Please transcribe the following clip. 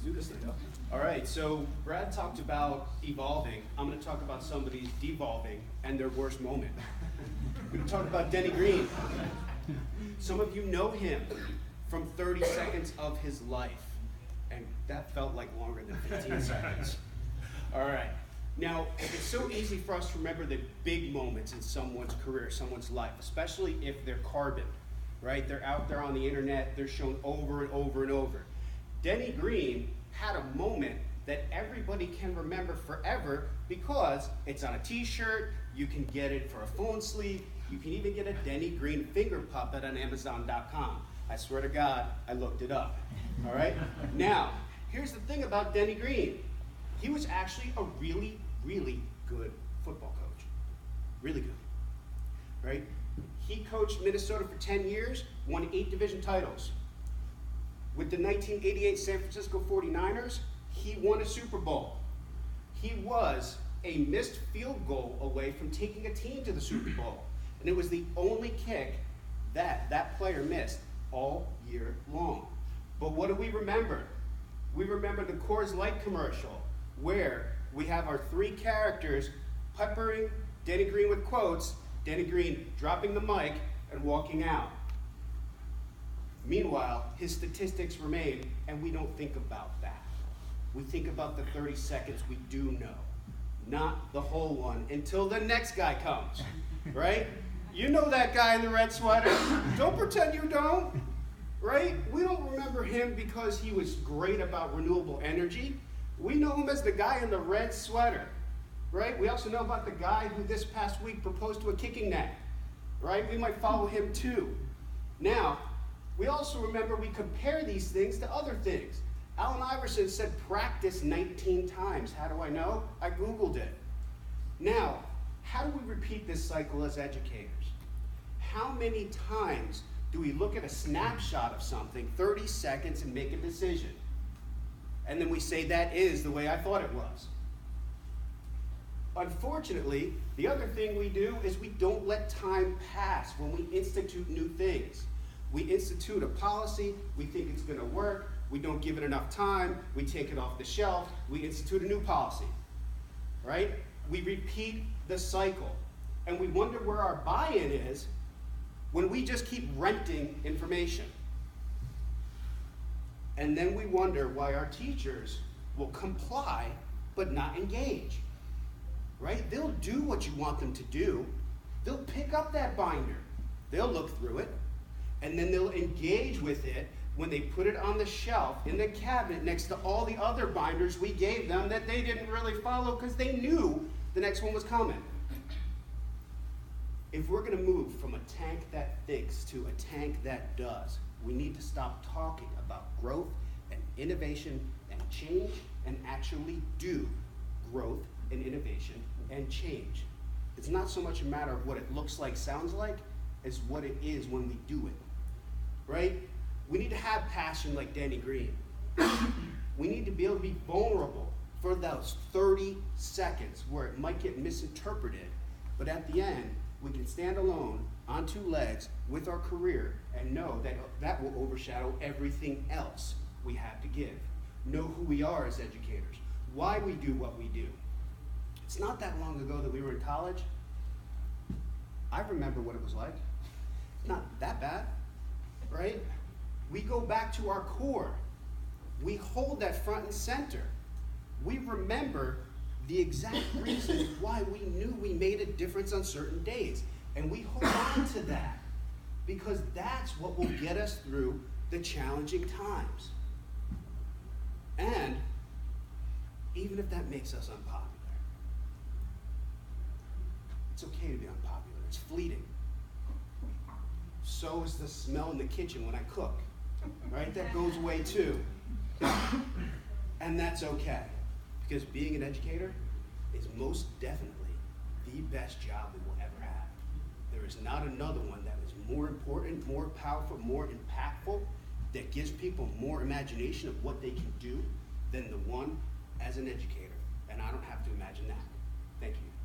do this thing. All right, so Brad talked about evolving. I'm going to talk about somebody's devolving and their worst moment. I'm going to talk about Denny Green. Some of you know him from 30 seconds of his life, and that felt like longer than 15 seconds. All right. Now, it's so easy for us to remember the big moments in someone's career, someone's life, especially if they're carbon, right? They're out there on the internet, they're shown over and over and over. Denny Green had a moment that everybody can remember forever because it's on a t-shirt, you can get it for a phone sleeve, you can even get a Denny Green finger puppet on Amazon.com. I swear to God, I looked it up, all right? Now, here's the thing about Denny Green. He was actually a really, really good football coach. Really good, right? He coached Minnesota for 10 years, won 8 division titles. With the 1988 San Francisco 49ers, he won a Super Bowl. He was a missed field goal away from taking a team to the Super Bowl. And it was the only kick that that player missed all year long. But what do we remember? We remember the Coors Light commercial where we have our 3 characters peppering Denny Green with quotes, Denny Green dropping the mic and walking out. Meanwhile, his statistics remain, and we don't think about that. We think about the 30 seconds we do know, not the whole one until the next guy comes, right? You know that guy in the red sweater. Don't pretend you don't, right? We don't remember him because he was great about renewable energy. We know him as the guy in the red sweater, right? We also know about the guy who this past week proposed to a kicking net, right? We might follow him too. Now, we also remember we compare these things to other things. Allen Iverson said practice 19 times. How do I know? I Googled it. Now, how do we repeat this cycle as educators? How many times do we look at a snapshot of something, 30 seconds, and make a decision? And then we say that is the way I thought it was. Unfortunately, the other thing we do is we don't let time pass when we institute new things. We institute a policy, we think it's going to work, we don't give it enough time, we take it off the shelf, we institute a new policy, right? We repeat the cycle, and we wonder where our buy-in is when we just keep renting information. And then we wonder why our teachers will comply but not engage, right? They'll do what you want them to do. They'll pick up that binder. They'll look through it, and then they'll engage with it when they put it on the shelf in the cabinet next to all the other binders we gave them that they didn't really follow because they knew the next one was coming. If we're going to move from a tank that thinks to a tank that does, we need to stop talking about growth and innovation and change and actually do growth and innovation and change. It's not so much a matter of what it looks like, sounds like, as what it is when we do it, right? We need to have passion like Denny Green. We need to be able to be vulnerable for those 30 seconds where it might get misinterpreted, but at the end, we can stand alone on 2 legs with our career and know that that will overshadow everything else we have to give. Know who we are as educators, why we do what we do. It's not that long ago that we were in college. I remember what it was like. It's not that bad, right? We go back to our core. We hold that front and center. We remember the exact reason why we knew we made a difference on certain days. And we hold on to that because that's what will get us through the challenging times. And even if that makes us unpopular, it's okay to be unpopular. It's fleeting. So is the smell in the kitchen when I cook, right? That goes away too. And that's okay, because being an educator is most definitely the best job we will ever have. There is not another one that is more important, more powerful, more impactful, that gives people more imagination of what they can do than the one as an educator. And I don't have to imagine that. Thank you.